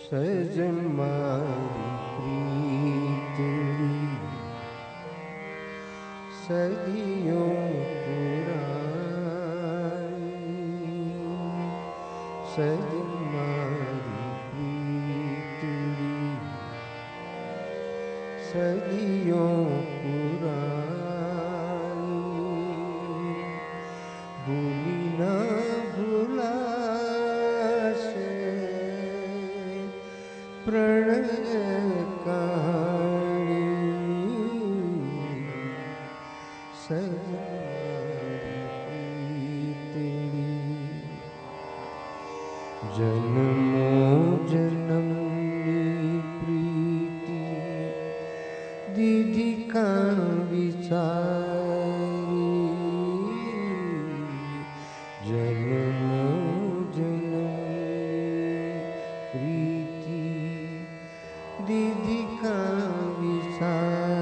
સજન મારી પ્રીતડી સદીઓ પુરાણી, સજન મારી પ્રીતડી સદીઓ પુરાણી, ભૂલી ના ભૂલાશે પ્રણય કહાણી, સજન જન્મો જન્મની પ્રીતિ દીધી કા વિચારી, જન્મો જન્મની પ્રીતિ દીધી કા વિચારી,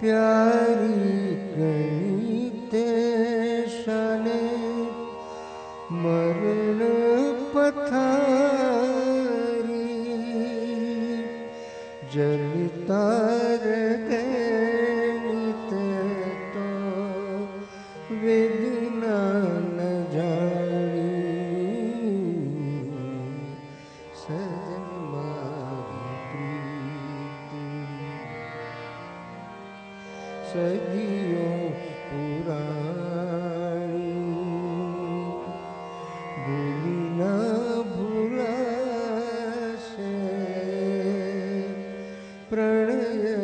પ્યારી ગણિતે શાને મરણ પથારી, જલતાર ગણિત તો વેદના ન જાણી, સજન મારી પ્રીતિ સદીઓ પુરાણી, ભૂલી ના ભૂલાશે પ્રણય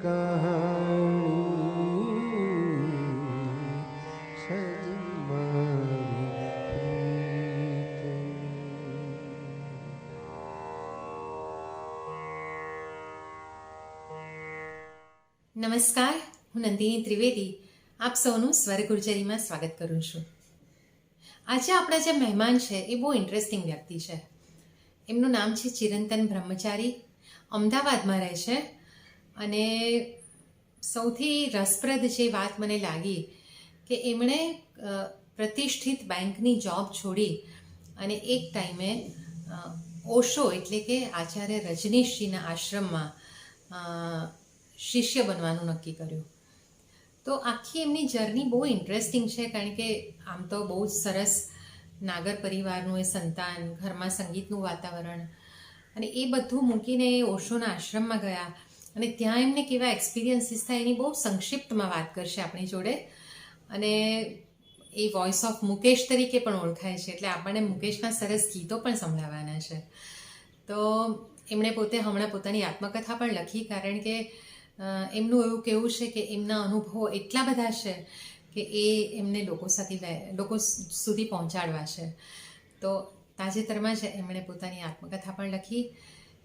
કહાણી, સજન મારી પ્રીતડી. નમસ્કાર, હું નંદિની ત્રિવેદી આપ સૌનું સ્વર ગુર્જરીમાં સ્વાગત કરું છું. આજે આપણા જે મહેમાન છે એ બહુ ઇન્ટરેસ્ટિંગ વ્યક્તિ છે. એમનું નામ છે ચિરંતન બ્રહ્મચારી, અમદાવાદમાં રહે છે. અને સૌથી રસપ્રદ જે વાત મને લાગી કે એમણે પ્રતિષ્ઠિત બેંકની જોબ છોડી અને એક ટાઈમે ઓશો એટલે કે આચાર્ય રજનીશજીના આશ્રમમાં શિષ્ય બનવાનું નક્કી કર્યું. તો આખી એમની જર્ની બહુ ઇન્ટરેસ્ટિંગ છે, કારણ કે આમ તો બહુ જ સરસ નાગર પરિવારનું એ સંતાન, ઘરમાં સંગીતનું વાતાવરણ, અને એ બધું મૂકીને એ ઓશોના આશ્રમમાં ગયા અને ત્યાં એમને કેવા એક્સપિરિયન્સીસ થાય એની બહુ સંક્ષિપ્તમાં વાત કરશે આપણી જોડે. અને એ વોઇસ ઓફ મુકેશ તરીકે પણ ઓળખાય છે, એટલે આપણને મુકેશના સરસ ગીતો પણ સંભળાવવાના છે. તો એમણે પોતે હમણાં પોતાની આત્મકથા પણ લખી, કારણ કે એમનું એવું કહેવું છે કે એમના અનુભવો એટલા બધા છે કે એ એમને લોકો સુધી પહોંચાડવા છે. તો તાજેતરમાં જ એમણે પોતાની આત્મકથા પણ લખી.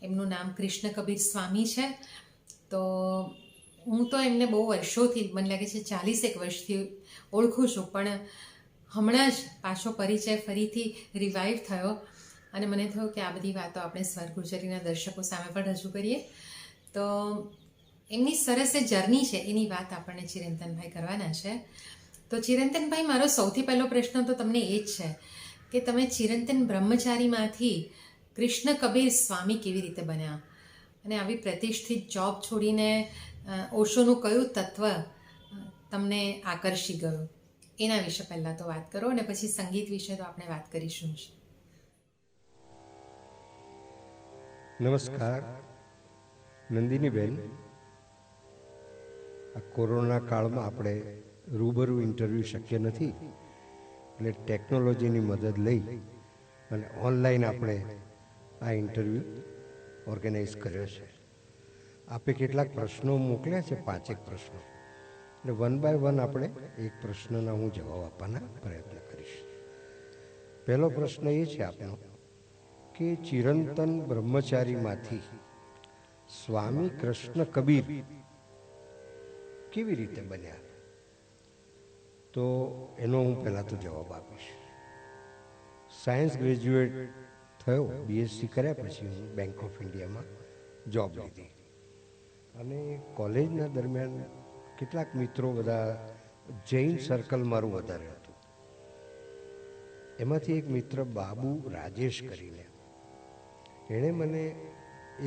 એમનું નામ કૃષ્ણ કબીર સ્વામી છે. તો હું તો એમને બહુ વર્ષોથી, મને લાગે છે 40 વર્ષથી ઓળખું છું, પણ હમણાં જ પાછો પરિચય ફરીથી રિવાઇવ થયો અને મને થયું કે આ બધી વાતો આપણે સ્વર ગુર્જરીના દર્શકો સામે પણ રજૂ કરીએ. તો એમની સરસ એ જર્ની છે એની વાત આપણને ચિરંતનભાઈ કરવાના છે. તો ચિરંતનભાઈ, મારો સૌથી પહેલો પ્રશ્ન તો તમને એ જ છે કે તમે ચિરંતન બ્રહ્મચારીમાંથી કૃષ્ણ કબીર સ્વામી કેવી રીતે બન્યા, અને આવી પ્રતિષ્ઠિત જોબ છોડીને ઓશોનું કયું તત્વ તમને આકર્ષી ગયું, એના વિશે પહેલાં તો વાત કરો, અને પછી સંગીત વિશે તો આપણે વાત કરીશું જ. નમસ્કાર નંદિનીબેન. આ કોરોના કાળમાં આપણે રૂબરૂ ઇન્ટરવ્યૂ શક્ય નથી, એટલે ટેકનોલોજીની મદદ લઈ અને ઓનલાઈન આપણે આ ઇન્ટરવ્યૂ ઓર્ગેનાઇઝ કર્યો છે. આપે કેટલાક પ્રશ્નો મોકલ્યા છે, 5 પ્રશ્નો, એટલે વન બાય વન આપણે એક પ્રશ્નના હું જવાબ આપવાના પ્રયત્ન કરીશ. પહેલો પ્રશ્ન એ છે આપનો કે ચિરંતન બ્રહ્મચારીમાંથી સ્વામી કૃષ્ણ કબીર કેવી રીતે બન્યા? તો એનો હું પહેલાં તો જવાબ આપીશ. સાયન્સ ગ્રેજ્યુએટ થયો, બીએસસી કર્યા પછી હું બેંક ઓફ ઇન્ડિયામાં જોબ લીધી અને કોલેજના દરમિયાન કેટલાક મિત્રો બધા જૈન સર્કલ મારું વધારે હતું. એમાંથી એક મિત્ર બાબુ રાજેશ કરીને, એણે મને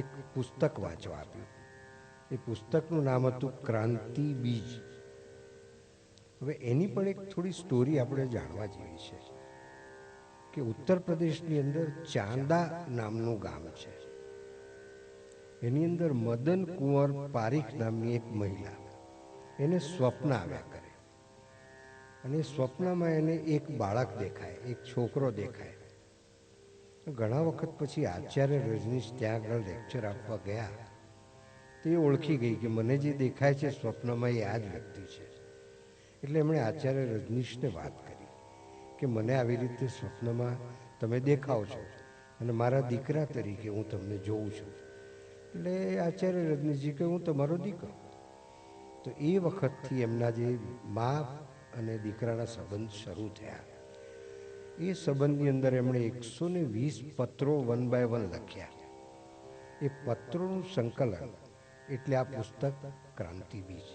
એક પુસ્તક વાંચવા આપ્યું. એ પુસ્તકનું નામ હતું ક્રાંતિ બીજ. હવે એની પણ એક થોડી સ્ટોરી આપણે જાણવા જેવી છે કે ઉત્તર પ્રદેશની અંદર ચાંદા નામનું ગામ છે. એની અંદર મદન કુંવર પારીખ નામની એક મહિલા, એને સ્વપ્ન આવ્યા કરે અને સ્વપ્નમાં એને એક બાળક દેખાય, એક છોકરો દેખાય. ઘણા વખત પછી આચાર્ય રજનીશ ત્યાં આગળ લેક્ચર આપવા ગયા તો એ ઓળખી ગઈ કે મને જે દેખાય છે સ્વપ્નમાં એ આ જ વ્યક્તિ છે. એટલે એમણે આચાર્ય રજનીશને વાત કરી કે મને આવી રીતે સ્વપ્નમાં તમે દેખાવ છો અને મારા દીકરા તરીકે હું તમને જોઉં છું. એટલે આચાર્ય રજનીશજી કે હું તમારો દીકરો. તો એ વખતથી એમના જે મા અને દીકરાના સંબંધ શરૂ થયા. એ સંબંધની અંદર એમણે 120 પત્રો 1 by 1 લખ્યા. એ પત્રોનું સંકલન એટલે આ પુસ્તક ક્રાંતિ બીજ.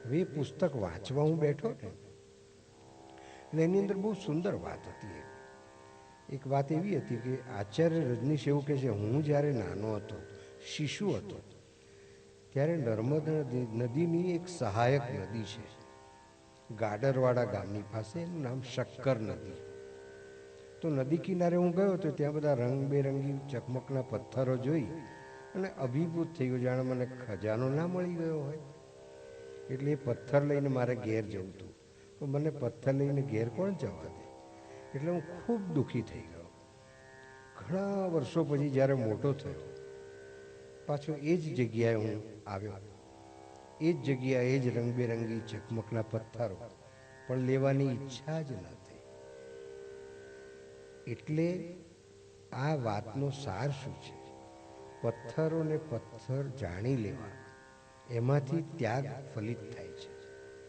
હવે એ પુસ્તક વાંચવા હું બેઠો ને એટલે એની અંદર બહુ સુંદર વાત હતી. એક વાત એવી હતી કે આચાર્ય રજનીશ એવું કહે છે, હું જ્યારે નાનો હતો, શિશુ હતો, ત્યારે નર્મદા નદીની એક સહાયક નદી છે ગાડરવાડા ગામની પાસે, એનું નામ શક્કર નદી. તો નદી કિનારે હું ગયો તો ત્યાં બધા રંગબેરંગી ચકમકના પથ્થરો જોઈ અને અભિભૂત થઈ ગયો, જાણે મને ખજાનો ના મળી ગયો હોય. એટલે એ પથ્થર લઈને મારે ઘેર જવું હતું, પણ મને પથ્થર લઈને ઘેર કોણ જવા દે? એટલે હું ખૂબ દુઃખી થઈ ગયો. ઘણા વર્ષો પછી જ્યારે મોટો થયો, પાછો એ જ જગ્યાએ હું આવ્યો. એ જ જગ્યાએ, એ જ રંગબેરંગી ચકમકના પથ્થરો, પણ લેવાની ઈચ્છા જ ન થઈ. એટલે આ વાતનો સાર શું છે? પથ્થરોને પથ્થર જાણી લેવા, એમાંથી ત્યાગ ફલિત થાય છે.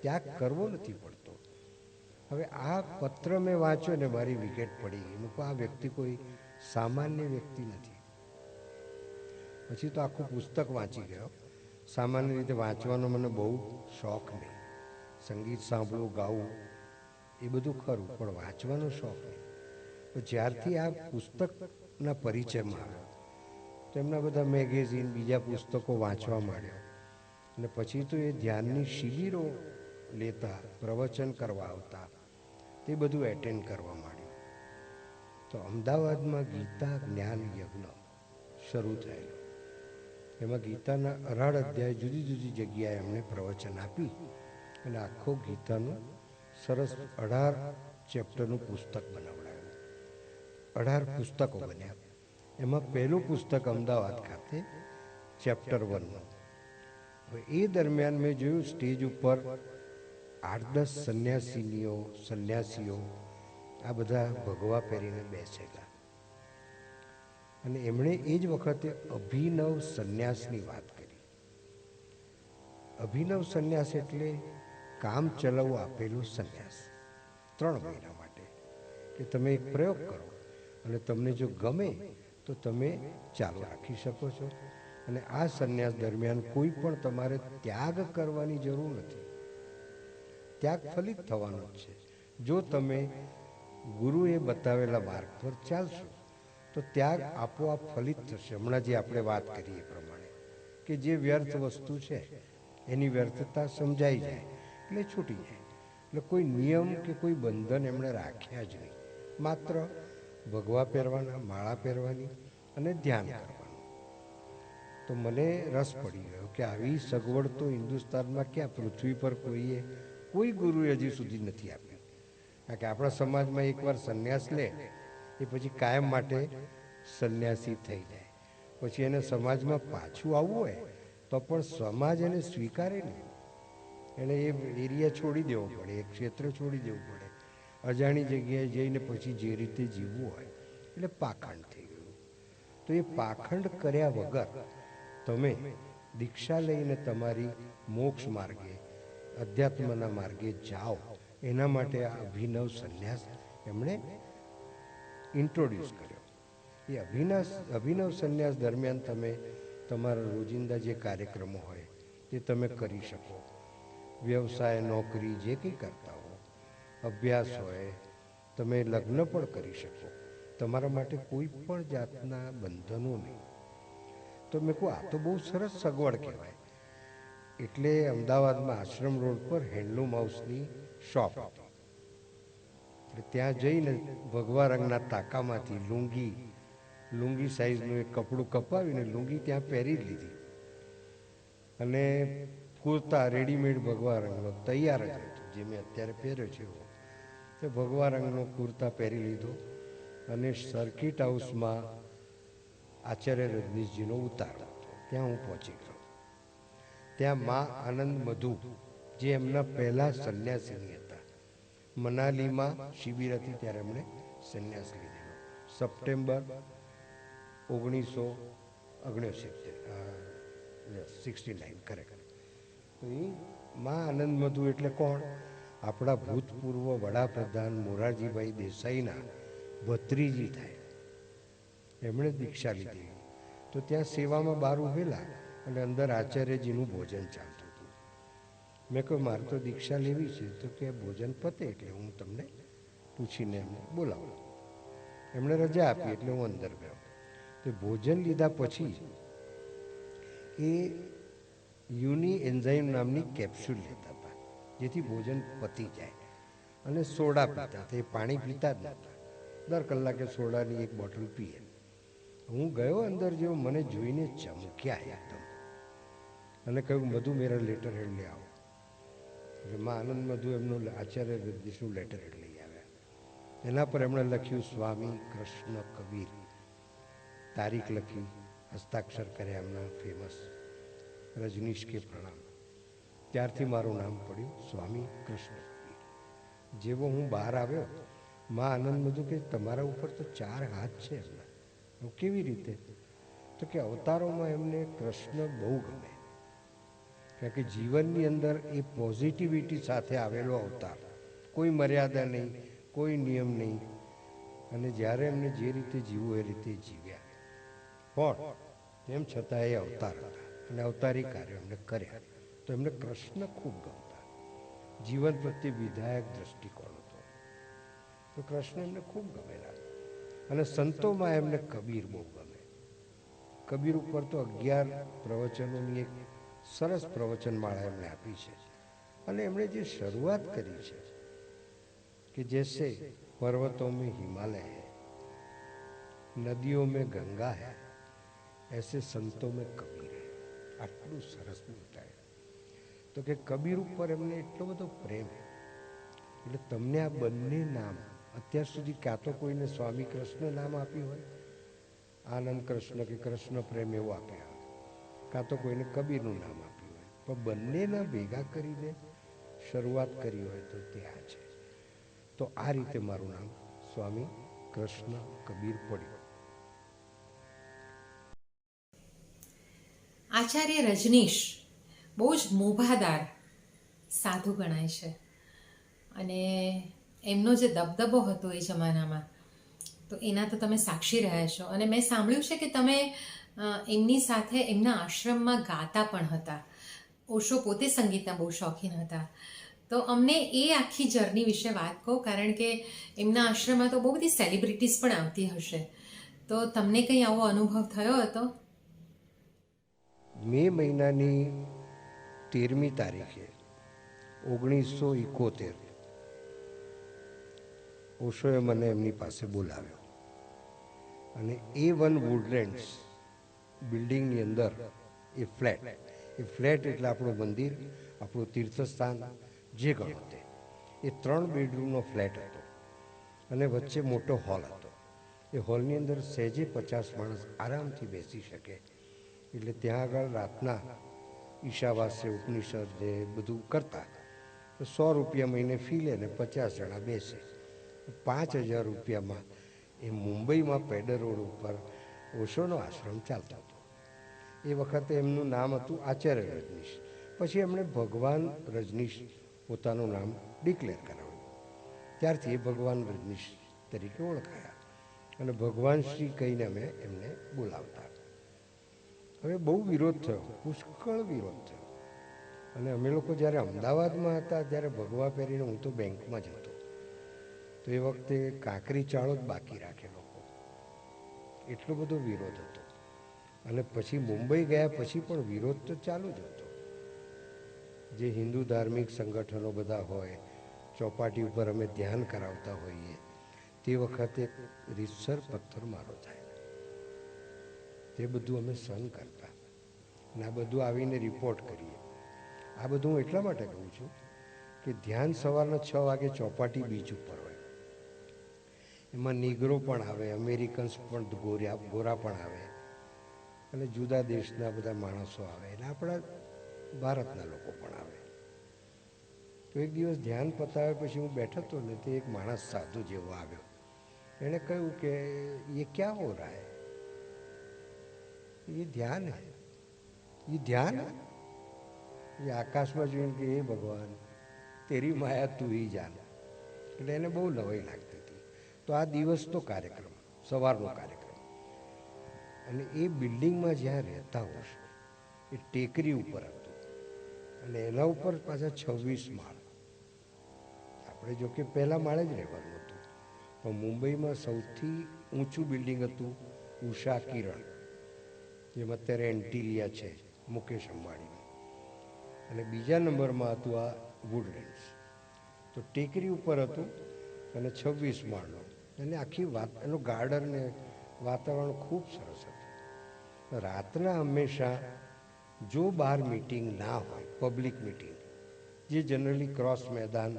ત્યાગ કરવો નથી પડતો. હવે આ પત્ર મેં વાંચ્યો ને મારી વિકેટ પડી ગઈ. મૂકો આ વ્યક્તિ કોઈ સામાન્ય વ્યક્તિ નથી. પછી તો આખું પુસ્તક વાંચી ગયો. સામાન્ય રીતે વાંચવાનો મને બહુ શોખ નહીં. સંગીત સાંભળવું, ગાવું એ બધું ખરું, પણ વાંચવાનો શોખ નહીં. તો જ્યારથી આ પુસ્તકના પરિચયમાં આવ્યો તો એમના બધા મેગેઝિન, બીજા પુસ્તકો વાંચવા માંડ્યો. અને પછી તો એ ધ્યાનની શિબિરો લેતા, પ્રવચન કરવા આવતા, તે બધું એટેન્ડ કરવા માંડ્યું. તો અમદાવાદમાં ગીતા જ્ઞાન યજ્ઞ શરૂ થયેલો. એમાં ગીતાના 18 અધ્યાય જુદી જુદી જગ્યાએ એમણે પ્રવચન આપી અને આખો ગીતાનું સરસ 18 ચેપ્ટરનું પુસ્તક બનાવડાયું. 18 પુસ્તકો બન્યા. એમાં પહેલું પુસ્તક અમદાવાદ ખાતે ચેપ્ટર 1નું. હવે એ દરમિયાન મેં જોયું સ્ટેજ ઉપર 8-10 સંન્યાસીઓ આ બધા ભગવા પહેરીને બેસેલા. અને એમણે એ જ વખતે અભિનવ સંન્યાસની વાત કરી. અભિનવ સંન્યાસ એટલે કામ ચલાવવું આપેલું સંન્યાસ 3 મહિના માટે, કે તમે એક પ્રયોગ કરો અને તમને જો ગમે તો તમે ચાલુ રાખી શકો છો. અને આ સંન્યાસ દરમિયાન કોઈ પણ તમારે ત્યાગ કરવાની જરૂર નથી. ત્યાગ ફલિત થવાનો જ છે. જો તમે ગુરુએ બતાવેલા માર્ગ પર ચાલશો તો ત્યાગ આપોઆપ ફલિત થશે. હમણાં જે આપણે વાત કરીએ એ પ્રમાણે કે જે વ્યર્થ વસ્તુ છે એની વ્યર્થતા સમજાઈ જાય એટલે છૂટી જાય. એટલે કોઈ નિયમ કે કોઈ બંધન એમણે રાખ્યા જ નહીં. માત્ર ભગવા પહેરવાના, માળા પહેરવાની અને ધ્યાન કરવાનું. તો મને રસ પડી ગયો કે આવી સગવડ તો હિન્દુસ્તાનમાં ક્યાં, પૃથ્વી પર કોઈ ગુરુએ હજી સુધી નથી આપી. કારણ કે આપણા સમાજમાં એકવાર સંન્યાસ લે એ પછી કાયમ માટે સંન્યાસી થઈ જાય. પછી એને સમાજમાં પાછું આવવું હોય તો પણ સમાજ એને સ્વીકારે નહીં. એને એ એરિયા છોડી દેવો પડે, એ ક્ષેત્ર છોડી દેવું પડે. અજાણી જગ્યાએ જઈને પછી જે રીતે જીવવું હોય, એટલે પાખંડ થઈ ગયું. તો એ પાખંડ કર્યા વગર તમે દીક્ષા લઈને તમારી મોક્ષ માર્ગે, અધ્યાત્મના માર્ગે જાઓ, એના માટે આ અભિનવ સંન્યાસ એમણે ઇન્ટ્રોડ્યુસ કર્યો. એ અભિનવ સંન્યાસ દરમિયાન તમે તમારા રોજિંદા જે કાર્યક્રમો હોય તે તમે કરી શકો. વ્યવસાય, નોકરી જે કંઈ કરતા હો, અભ્યાસ હોય, તમે લગ્ન પણ કરી શકો, તમારા માટે કોઈ પણ જાતના બંધનો નહીં. તો મેં કહું આ તો બહુ સરસ સગવડ કહેવાય. એટલે અમદાવાદમાં આશ્રમ રોડ પર હેન્ડલૂમ હાઉસની શોપ હતી. એટલે ત્યાં જઈને ભગવા રંગના તાકામાંથી લુંગી સાઈઝનું એક કપડું કપાવીને લુંગી ત્યાં પહેરી લીધી, અને કુર્તા રેડીમેડ ભગવા રંગનો તૈયાર જ હતો, જે મેં અત્યારે પહેર્યો છે એવો. તે ભગવા રંગનો કુર્તા પહેરી લીધો અને સર્કિટ હાઉસમાં આચાર્ય રજનીશજીનો ઉતારો હતો, ત્યાં હું પહોંચી ગયો. ત્યાં મા આનંદ મધુ, જે એમના પહેલા સંન્યાસીની હતા, મનાલીમાં શિબિર હતી ત્યારે એમણે સંન્યાસ લીધેલો, સપ્ટેમ્બર 1969 કરેક્ટ. તો એ મા આનંદ મધુ એટલે કોણ? આપણા ભૂતપૂર્વ વડાપ્રધાન મોરારજીભાઈ દેસાઈના ભત્રીજી થાય, એમણે દીક્ષા લીધી. તો ત્યાં સેવામાં બહાર ઉભેલા અને અંદર આચાર્યજીનું ભોજન ચાલતું હતું. મેં કહ્યું મારે તો દીક્ષા લેવી છે, તો કે ભોજન પતે એટલે હું તમને પૂછીને એમને બોલાવું. એમણે રજા આપી એટલે હું અંદર ગયો. તો ભોજન લીધા પછી એ યુની એન્ઝાઇમ નામની કેપ્સ્યુલ લેતા હતા, જેથી ભોજન પતી જાય, અને સોડા પીતા હતા. એ પાણી પીતા જ નહોતા, દર કલાકે સોડાની એક બોટલ પીએ. હું ગયો અંદર, જેવો મને જોઈને ચમક્યા એકદમ, અને કહ્યું મધુ મેરા લેટર હેડ લઈ આવો. એટલે મા આનંદ મધુ એમનું આચાર્ય રજનીશનું લેટર હેડ લઈ આવ્યા. એના પર એમણે લખ્યું સ્વામી કૃષ્ણ કબીર, તારીખ લખી, હસ્તાક્ષર કર્યા એમના ફેમસ, રજનીશ કે પ્રણામ. ત્યારથી મારું નામ પડ્યું સ્વામી કૃષ્ણ કબીર. જેવો હું બહાર આવ્યો, મા આનંદ મધુ કે તમારા ઉપર તો 4 હાથ છે એમના. કેવી રીતે? તો કે અવતારોમાં એમને કૃષ્ણ બહુ ગમે, કારણ કે જીવનની અંદર એ પોઝિટિવિટી સાથે આવેલો અવતાર, કોઈ મર્યાદા નહીં, કોઈ નિયમ નહીં, અને જ્યારે એમને જે રીતે જીવવું એ રીતે જીવ્યા. પણ તેમ છતાં એ અવતાર હતા અને અવતારી કાર્યો એમને કર્યા. તો એમને કૃષ્ણ ખૂબ ગમતા, જીવન પ્રત્યે વિધાયક દ્રષ્ટિકોણ હતો, તો કૃષ્ણ એમને ખૂબ ગમેલા. અને સંતોમાં એમને કબીર બહુ ગમે. કબીર ઉપર તો 11 પ્રવચનોની એક સરસ પ્રવચનમાળા એમણે આપી છે. અને એમણે જે શરૂઆત કરી છે કે જૈસે પર્વતો મેં હિમાલય હૈ, નદીઓ મેં ગંગા હૈ, ऐसे સંતો મેં કબીર હૈ. આટલું સરસ બોલતા. તો કે કબીર ઉપર એમને એટલો બધો પ્રેમ. એટલે તમને આ બંને નામ અત્યાર સુધી કાં તો કોઈને સ્વામી કૃષ્ણ નામ આપ્યું હોય, આનંદ કૃષ્ણ કે કૃષ્ણ પ્રેમ એવું આપ્યા હોય, કાં તો કોઈને કબીરનું નામ આપ્યું હોય, પણ બંનેના ભેગા કરીને શરૂઆત કરી હોય તો તે આ છે. તો આ રીતે મારું નામ સ્વામી કૃષ્ણ કબીર પડ્યું. આચાર્ય રજનીશ બહુ જ મોભાદાર સાધુ ગણાય છે, અને એમનો જે દબદબો હતો એ જમાનામાં, તો એના તો તમે સાક્ષી રહ્યા છો. અને મેં સાંભળ્યું છે કે તમે એમની સાથે એમના આશ્રમમાં ગાતા પણ હતા. ઓશો પોતે સંગીતના બહુ શોખીન હતા. તો અમને એ આખી જર્ની વિશે વાત કહો, કારણ કે એમના આશ્રમમાં તો બહુ બધી સેલિબ્રિટીઝ પણ આવતી હશે. તો તમને કંઈ આવો અનુભવ થયો હતો? મે મહિનાની 13મી તારીખે 1971 ઓશોએ મને એમની પાસે બોલાવ્યો, અને A1 વુડલેન્ડ્સ બિલ્ડિંગની અંદર એ ફ્લેટ એટલે આપણું મંદિર, આપણું તીર્થસ્થાન જે ગણો તે, એ 3 બેડરૂમનો ફ્લેટ હતો, અને વચ્ચે મોટો હોલ હતો. એ હોલની અંદર સહેજે 50 માણસ આરામથી બેસી શકે. એટલે ત્યાં આગળ રાતના ઈશાવાસ્ય ઉપનિષદ જે બધું કરતા, તો 100 રૂપિયા મહિને ફી લે ને 50 જણા બેસે. 5000 રૂપિયામાં એ મુંબઈમાં પેડર રોડ ઉપર ઓશોનો આશ્રમ ચાલતો હતો. એ વખતે એમનું નામ હતું આચાર્ય રજનીશ. પછી એમણે ભગવાન રજનીશ પોતાનું નામ ડિક્લેર કરાવ્યું. ત્યારથી એ ભગવાન રજનીશ તરીકે ઓળખાયા, અને ભગવાન શ્રી કહીને અમે એમને બોલાવતા. હવે બહુ વિરોધ થયો, પુષ્કળ વિરોધ થયો. અને અમે લોકો જ્યારે અમદાવાદમાં હતા ત્યારે ભગવા પહેરીને હું તો બેંકમાં જ હતો, તો એ વખતે કાંકરી ચાળો જ બાકી રાખે લોકો, એટલો બધો વિરોધ હતો. અને પછી મુંબઈ ગયા પછી પણ વિરોધ તો ચાલુ જ હતો. જે હિન્દુ ધાર્મિક સંગઠનો બધા હોય, ચોપાટી ઉપર અમે ધ્યાન કરાવતા હોઈએ, તે વખતે રીતસર પથ્થરમારો થાય, તે બધું અમે સહન કરતા અને આ બધું આવીને રિપોર્ટ કરીએ. આ બધું હું એટલા માટે કહું છું કે ધ્યાન સવારના 6 વાગે ચોપાટી બીચ ઉપર હોય, એમાં નીગ્રો પણ આવે, અમેરિકન્સ પણ ગોરા પણ આવે અને જુદા દેશના બધા માણસો આવે અને આપણા ભારતના લોકો પણ આવે. તો એક દિવસ ધ્યાન પતાવે પછી હું બેઠો હતો ને, તે એક માણસ સાધુ જેવો આવ્યો. એણે કહ્યું કે ये क्या हो रहा है? ये ध्यान है, ये ध्यान है. એ આકાશમાં જોઈને કે હે ભગવાન તેરી માયા તું હી જાન. એટલે એને બહુ નવાઈ લાગતી હતી. તો આ દિવસનો કાર્યક્રમ, સવારનો કાર્યક્રમ, અને એ બિલ્ડિંગમાં જ્યાં રહેતા હોશ એ ટેકરી ઉપર હતું અને એના ઉપર પાછા 26 માળ. આપણે જો કે પહેલા માળે જ રહેવાનું હતું, પણ મુંબઈમાં સૌથી ઊંચું બિલ્ડિંગ હતું ઉષા કિરણ, જેમાં અત્યારે એન્ટિલિયા છે મુકેશ અંબાણીનું, અને બીજા નંબરમાં હતું આ વુડલેન્ડ્સ. તો ટેકરી ઉપર હતું અને 26 માળનો, અને આખી વાત એનું ગાર્ડન ને વાતાવરણ ખૂબ સરસ હતું. રાતના હંમેશા જો બહાર મિટિંગ ના હોય, પબ્લિક મિટિંગ, જે જનરલી ક્રોસ મેદાન,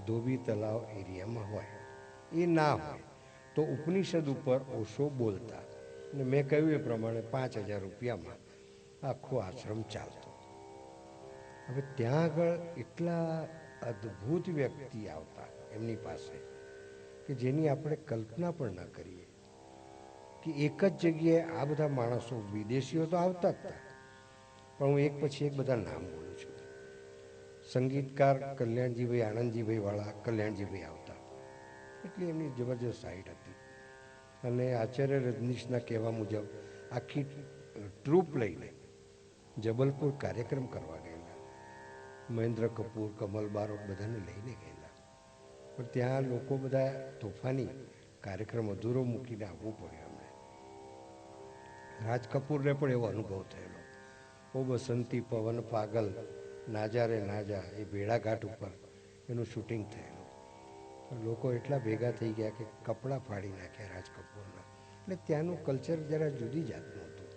ધોબી તલાવ એરિયામાં હોય, એ ના હોય તો ઉપનિષદ ઉપર ઓશો બોલતા, અને મેં કહ્યું એ પ્રમાણે 5,000 રૂપિયામાં આખો આશ્રમ ચાલતો. હવે ત્યાં આગળ એટલા અદ્ભુત વ્યક્તિ આવતા એમની પાસે કે જેની આપણે કલ્પના પણ ન કરીએ, કે એક જ જગ્યાએ આ બધા માણસો, વિદેશીઓ તો આવતા જ હતા, પણ હું એક પછી એક બધા નામ બોલું છું. સંગીતકાર કલ્યાણજીભાઈ, આનંદજીભાઈ વાળા કલ્યાણજીભાઈ આવતા, એટલી એમની જબરજસ્ત હાઈટ હતી. અને આચાર્ય રજનીશના કહેવા મુજબ આખી ટ્રૂપ લઈને જબલપુર કાર્યક્રમ કરવા ગયેલા. મહેન્દ્ર કપૂર, કમલ બારોટ બધાને લઈને ગયેલા, પણ ત્યાં લોકો બધા તોફાની, કાર્યક્રમ અધૂરો મૂકીને આવવું પડ્યું અમને. રાજ કપૂરને પણ એવો અનુભવ થયેલો. ઓ બસંતી પવન પાગલ, નાજા રે નાજા, એ ભેડાઘાટ ઉપર એનું શૂટિંગ થયેલું. લોકો એટલા ભેગા થઈ ગયા કે કપડાં ફાડી નાખ્યા રાજ કપૂરના. એટલે ત્યાંનું કલ્ચર જરા જુદી જાતનું હતું.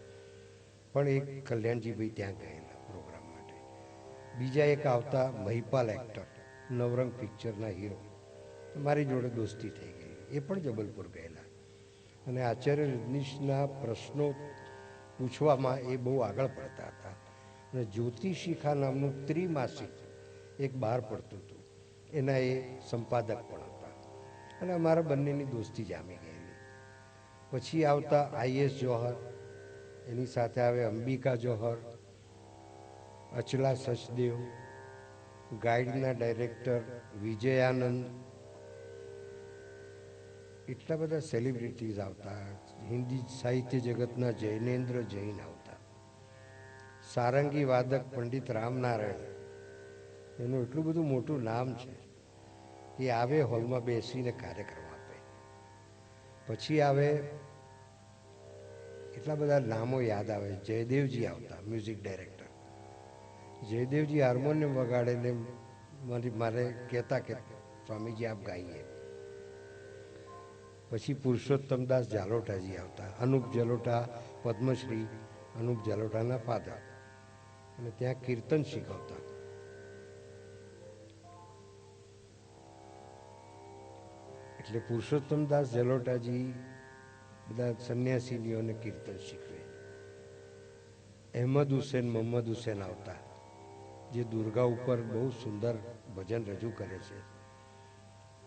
પણ એક કલ્યાણજીભાઈ ત્યાં ગયેલા પ્રોગ્રામ માટે. બીજા એક આવતા મહિપાલ એક્ટર, નવરંગ પિક્ચરના હીરો, મારી જોડે દોસ્તી થઈ ગઈ, એ પણ જબલપુર ગયેલા. અને આચાર્ય રજનીશના પ્રશ્નો પૂછવામાં એ બહુ આગળ પડતા હતા. અને જ્યોતિશિખા નામનું ત્રિમાસિક એક બહાર પડતું હતું, એના એ સંપાદક પણ હતા, અને અમારા બંનેની દોસ્તી જામી ગયેલી. પછી આવતા IS જોહર, એની સાથે આવે અંબિકા જોહર, અચલા સચદેવ, ગાઈડના ડાયરેક્ટર વિજયાનંદ, એટલા બધા સેલિબ્રિટીઝ આવતા. હિન્દી સાહિત્ય જગતના જૈનેન્દ્ર જૈન આવતા. સારંગી વાદક પંડિત રામનારાયણ, એનું એટલું બધું મોટું નામ છે, એ આવે હોલમાં બેસીને કાર્યક્રમ આપે. પછી આવે, એટલા બધા નામો યાદ આવે, જયદેવજી આવતા, મ્યુઝિક ડાયરેક્ટર. જયદેવજી હાર્મોનિયમ વગાડે ને મારે કહેતા કે સ્વામીજી આપ ગાઈએ. પછી પુરુષોત્તમદાસ જાલોટાજી આવતા, અનુપ જલોટા, પદ્મશ્રી અનુપ જલોટાના ફાધર, અને ત્યાં કીર્તન શીખવતા. એટલે પુરુષોત્તમદાસ જલોટાજી બધા સંન્યાસીનીઓને કીર્તન શીખવે. અહેમદ હુસેન, મોહમ્મદ હુસેન આવતા, જે દુર્ગા ઉપર બહુ સુંદર ભજન રજૂ કરે છે.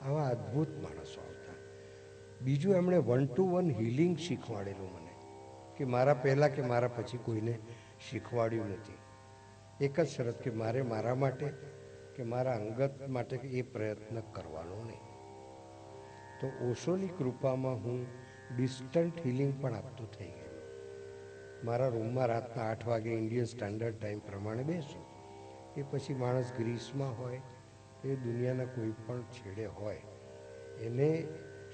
આવા અદ્ભુત માણસો આવતા. બીજું એમણે 1 to 1 હિલિંગ શીખવાડેલું મને, કે મારા પહેલાં કે મારા પછી કોઈને શીખવાડ્યું નથી. એક જ શરત કે મારે મારા માટે કે મારા અંગત માટે એ પ્રયત્ન કરવાનો નહીં. તો ઓશોની કૃપામાં હું ડિસ્ટન્ટ હિલિંગ પણ આપતું થઈ ગયેલું. મારા રૂમમાં રાતના 8 વાગે ઇન્ડિયન સ્ટાન્ડર્ડ ટાઈમ પ્રમાણે બેસું. એ પછી માણસ ગ્રીસમાં હોય, એ દુનિયાના કોઈ પણ છેડે હોય, એને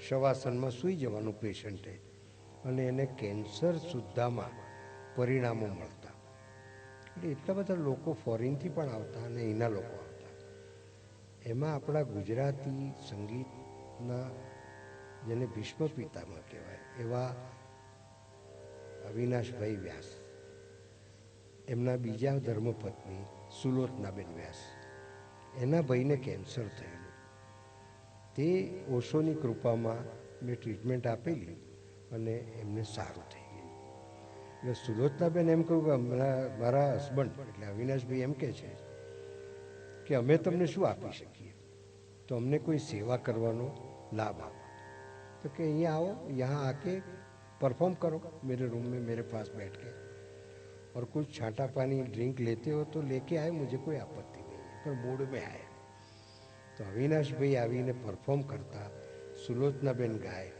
શવાસનમાં સૂઈ જવાનું પેશન્ટે, અને એને કેન્સર સુદ્ધામાં પરિણામો મળતા. એટલે એટલા બધા લોકો ફોરેનથી પણ આવતા અને અહીંના લોકો આવતા. એમાં આપણા ગુજરાતી સંગીતના જેને ભીષ્મ પિતામહ કહેવાય એવા અવિનાશભાઈ વ્યાસ, એમના બીજા ધર્મપત્ની સુલોચનાબેન વ્યાસ, એના ભાઈને કેન્સર થયેલું. તે ઓશોની કૃપામાં મેં ટ્રીટમેન્ટ આપેલી અને એમને સારું થઈ ગયું. એટલે સુલોચનાબેન એમ કહ્યું કે મારા હસબન્ડ એટલે અવિનાશભાઈ એમ કહે છે કે અમે તમને શું આપી શકીએ, તો અમને કોઈ સેવા કરવાનો લાભ આપો. तो कि यहाँ आओ, यहाँ आके परफॉर्म करो मेरे रूम में मेरे पास बैठ के, और कुछ छाटा पानी ड्रिंक लेते हो तो लेके आए, मुझे कोई आपत्ति नहीं है, पर मूड में आए. તો અવિનાશભાઈ આવીને પરફોર્મ કરતા, સુલોચનાબેન ગાય.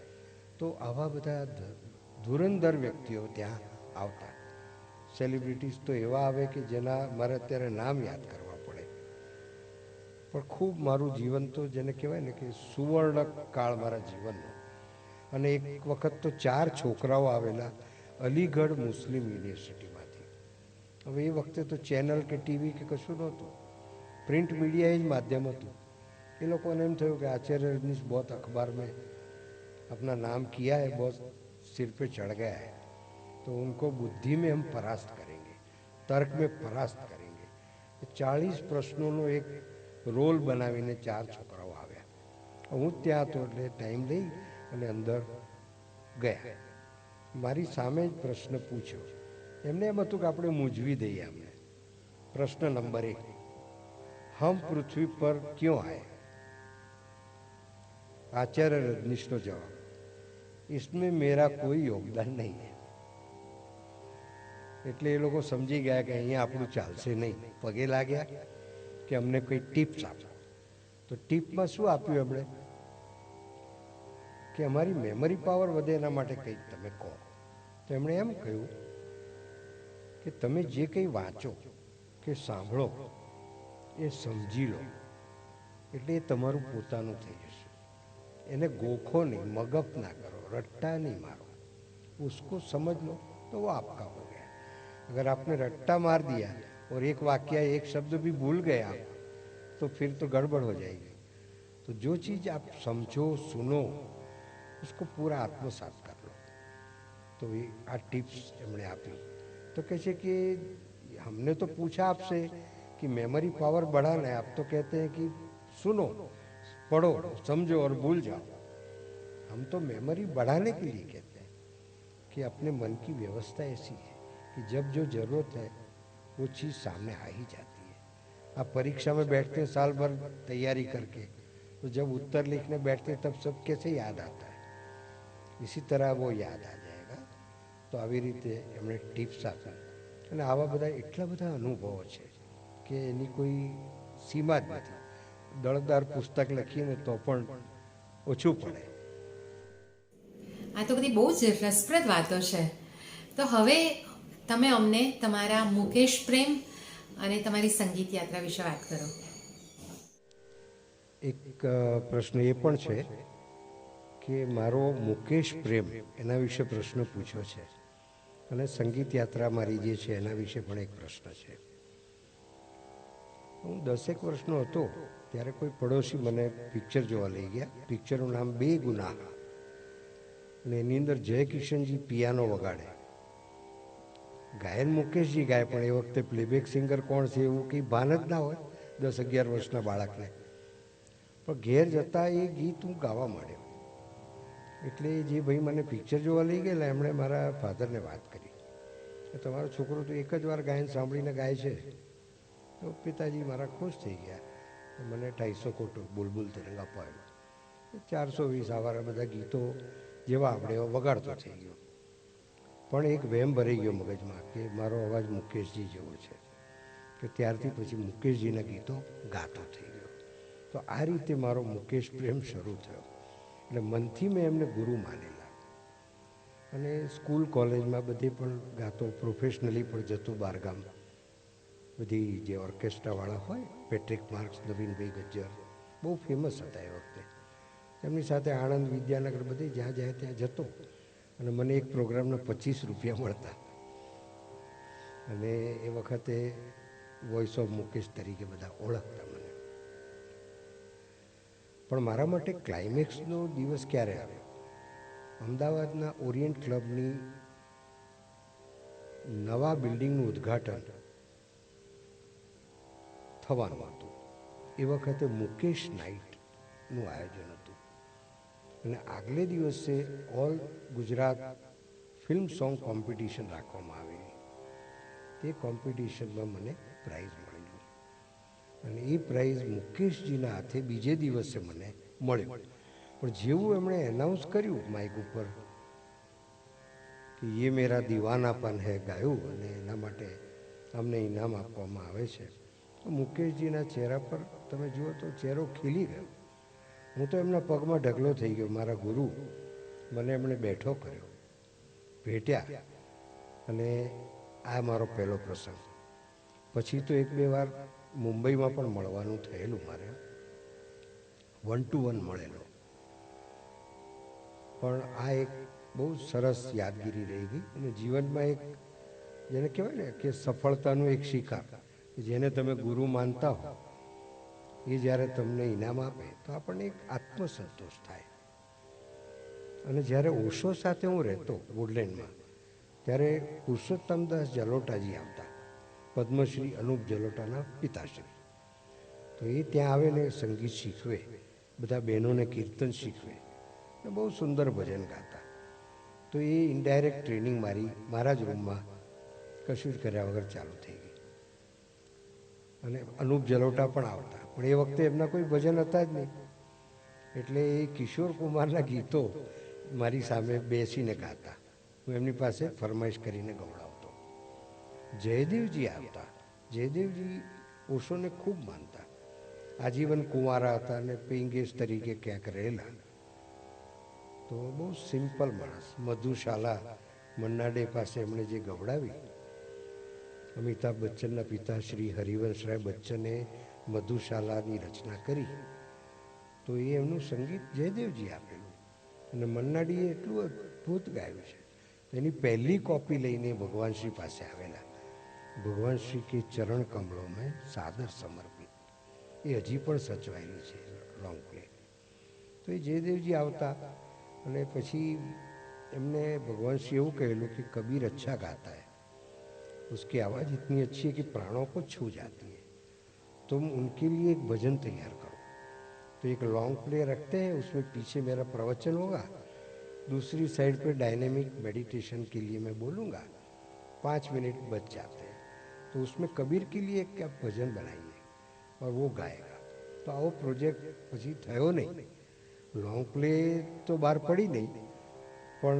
તો આવા બધા ધુરંધર વ્યક્તિઓ ત્યાં આવતા. સેલિબ્રિટીઝ તો એવા આવે કે જેના મારે અત્યારે નામ યાદ કરવા પડે, પણ ખૂબ મારું જીવન તો જેને કહેવાય ને કે સુવર્ણ કાળ મારા જીવનનો. અને એક વખત તો 4 છોકરાઓ આવેલા અલીગઢ મુસ્લિમ યુનિવર્સિટીમાંથી. હવે એ વખતે તો ચેનલ કે ટીવી કે કશું નહોતું, પ્રિન્ટ मीडिया જ માધ્યમ હતું. એ લોકોને એમ થયું કે आचार्य रजनीश बहुत अखबार में अपना नाम किया है, बहुत सिर पे चढ़ गया है, तो उनको बुद्धि में हम परास्त करेंगे, तर्क में परास्त करेंगे. 40 પ્રશ્નોનો એક રોલ બનાવીને 4 છોકરાઓ આવ્યા. હું ત્યાં તો એટલે ટાઈમ લઈ અને અંદર ગયા. મારી સામે જ પ્રશ્ન પૂછ્યો. એમને એમ હતું કે આપણે મૂંઝવી દઈએ અમને. પ્રશ્ન નંબર 1, हम पृथ्वी पर क्यों आए? आचार्य रजनीश નો जवाब, इसमें मेरा कोई योगदान नहीं है. એટલે એ લોકો સમજી ગયા કે અહીંયા આપણું ચાલશે નહીં. પગે લાગ્યા કે અમને કોઈ ટિપ્સ આપો. તો ટિપમાં શું આપ્યું એમણે કે અમારી મેમરી પાવર વધે એના માટે કંઈક તમે કહો. તો એમણે એમ કહ્યું કે તમે જે કંઈ વાંચો કે સાંભળો એ સમજી લો, એટલે એ તમારું પોતાનું થઈ જશે. એને ગોખો નહીં, મગફ ના કરો, रट्टा नहीं मारो, उसको समझ लो तो वो आपका हो गया. अगर आपने रट्टा मार दिया और एक वाक्य एक शब्द भी भूल गए आप, तो फिर तो गड़बड़ हो जाएगी. तो जो चीज़ आप समझो सुनो उसको पूरा आत्मसात कर लो. तो ये आ टिप्स हमने आपी. तो कैसे कि हमने तो पूछा आपसे कि मेमोरी पावर बढ़ाना है, आप तो कहते हैं कि सुनो, पढ़ो, समझो और भूल जाओ. हम तो मेमोरी बढ़ाने के लिए कहते हैं कि अपने मन की व्यवस्था ऐसी है कि जब जो ज़रूरत है वो चीज़ सामने आ ही जाती है. आप परीक्षा में बैठते हैं साल भर तैयारी करके, तो जब उत्तर लिखने बैठते हैं तब सब कैसे याद आता है, इसी तरह वो याद आ जाएगा. तो આવી રીતે એમણે ટિપ્સ આપી. અને આવા બધા એટલા બધા અનુભવો છે કે એની કોઈ સીમા જ નથી. દળદાર પુસ્તક લખીને તો પણ ઓછું પડે. આ તો બધી બહુ જ રસપ્રદ વાતો છે. તો હવે તમે અમને તમારા મુકેશ પ્રેમ અને તમારી સંગીત યાત્રા વિશે વાત કરો. એક પ્રશ્ન એ પણ છે કે મારો મુકેશ પ્રેમ એના વિશે પ્રશ્ન પૂછ્યો છે, અને સંગીત યાત્રા મારી જે છે એના વિશે પણ એક પ્રશ્ન છે. હું 10 વર્ષનો હતો ત્યારે કોઈ પડોશી મને પિક્ચર જોવા લઈ ગયા. પિક્ચરનું નામ બેગુનાહ, અને એની અંદર જય કિશનજી પિયાનો વગાડે. ગાયન મુકેશજી ગાય, પણ એ વખતે પ્લેબેક સિંગર કોણ છે એવું કંઈ ભાન જ ના હોય 10-11 વર્ષના બાળકને. પણ ઘેર જતાં એ ગીત હું ગાવા માંડ્યો. એટલે જે ભાઈ મને પિક્ચર જોવા લઈ ગયેલા એમણે મારા ફાધરને વાત કરી કે તમારો છોકરો તો એક જ વાર ગાયન સાંભળીને ગાય છે. તો પિતાજી મારા ખુશ થઈ ગયા. મને 250 કોટો બુલબુલ તરંગ અપાયો. 420 આવારા બધા ગીતો જેવા આપણે એવા વગાડતો થઈ ગયો. પણ એક વહેમ ભરાઈ ગયો મગજમાં કે મારો અવાજ મુકેશજી જેવો છે, કે ત્યારથી પછી મુકેશજીના ગીતો ગાતો થઈ ગયો. તો આ રીતે મારો મુકેશ પ્રેમ શરૂ થયો. એટલે મનથી મેં એમને ગુરુ માનેલા, અને સ્કૂલ કોલેજમાં બધે પણ ગાતો, પ્રોફેશનલી પણ જતો બહારગામ. બધી જે ઓર્કેસ્ટ્રાવાળા હોય, પેટ્રિક માર્ક્સ, નવીનભાઈ ગજ્જર બહુ ફેમસ હતા એ વખતે. એમની સાથે આણંદ, વિદ્યાનગર બધી જ્યાં જાય ત્યાં જતો અને મને એક પ્રોગ્રામના 25 રૂપિયા મળતા. અને એ વખતે વોઇસ ઓફ મુકેશ તરીકે બધા ઓળખતા મને. પણ મારા માટે ક્લાઇમેક્સનો દિવસ ક્યારે આવ્યો? અમદાવાદના ઓરિયન્ટ ક્લબની નવા બિલ્ડિંગનું ઉદ્ઘાટન થવાનું હતું. એ વખતે મુકેશ નાઇટનું આયોજન હતું અને આગલે દિવસે all Gujarat film song competition રાખવામાં આવેલી. તે કોમ્પિટિશનમાં મને પ્રાઇઝ મળેલું અને એ પ્રાઇઝ મુકેશજીના હાથે બીજે દિવસે મને મળ્યો. પણ જેવું એમણે એનાઉન્સ કર્યું માઇક ઉપર કે ये मेरा दीवानापन है ગાયું અને એના માટે અમને ઇનામ આપવામાં આવે છે, તો મુકેશજીના ચહેરા પર તમે જુઓ તો ચહેરો ખીલી ગયો. હું તો એમના પગમાં ઢગલો થઈ ગયો. મારા ગુરુ મને એમણે બેઠો કર્યો, ભેટ્યા અને આ મારો પહેલો પ્રસંગ. પછી તો 1-2 વાર મુંબઈમાં પણ મળવાનું થયેલું મારે, 1 to 1 મળેલો. પણ આ એક બહુ સરસ યાદગીરી રહી ગઈ અને જીવનમાં એક જેને કહેવાય ને કે સફળતાનો એક શિકાર, જેને તમે ગુરુ માનતા હો એ જ્યારે તમને ઇનામ આપે તો આપણને એક આત્મસંતોષ થાય. અને જ્યારે ઓશો સાથે હું રહેતો વુડલેન્ડમાં, ત્યારે પુરુષોત્તમદાસ જલોટાજી આવતા, પદ્મશ્રી અનુપ જલોટાના પિતાશ્રી. તો એ ત્યાં આવે ને સંગીત શીખવે, બધા બહેનોને કીર્તન શીખવે ને બહુ સુંદર ભજન ગાતા. તો એ ઇનડાયરેક્ટ ટ્રેનિંગ મારા જ રૂમમાં કશું જ કર્યા વગર ચાલુ થઈ ગઈ. અને અનુપ જલોટા પણ આવતા, પણ એ વખતે એમના કોઈ ભજન હતા જ નહીં, એટલે એ કિશોર કુમારના ગીતો મારી સામે બેસીને ગાતા. હું એમની પાસે ફરમાઈશ કરીને ગવડાવતો. જયદેવજી આવતા. જયદેવજી ઓશોને ખૂબ માનતા, આજીવન કુંવારા હતા અને પેઇંગ ગેસ્ટ તરીકે ક્યાંક રહેલા. તો બહુ સિમ્પલ માણસ. મધુશાલા મન્ના ડે પાસે એમણે જે ગવડાવી, અમિતાભ બચ્ચનના પિતા શ્રી હરિવંશરાય બચ્ચને મધુશાલાની રચના કરી, તો એ એમનું સંગીત જયદેવજી આપેલું અને મન્નાડીએ એટલું અદ્ભુત ગાયું છે. એની પહેલી કોપી લઈને ભગવાન શ્રી પાસે આવેલા. ભગવાન શ્રી કે ચરણ કમળો મેં સાદર સમર્પિત, એ હજી પણ સચવાયેલી છે લોંગ પ્લે. તો એ જયદેવજી આવતા અને પછી એમને ભગવાન શ્રી એવું કહેલું કે કબીર અચ્છા ગાતા है, उसकी आवाज़ इतनी अच्छी है कि प्राणों को छू जाती है, तुम उनके लिए एक भजन तैयार करो. तो एक लॉन्ग प्ले रखते हैं, उसमें पीछे मेरा प्रवचन होगा, दूसरी साइड पे डायनेमिक मेडिटेशन के लिए मैं बोलूँगा, 5 मिनट बच जाते हैं, तो उसमें कबीर के लिए एक क्या भजन बनाइए और वो गाएगा. तो आओ प्रोजेक्ट પછી થયો નહીં. લોંગ પ્લે તો બહાર પડી નહીં, પણ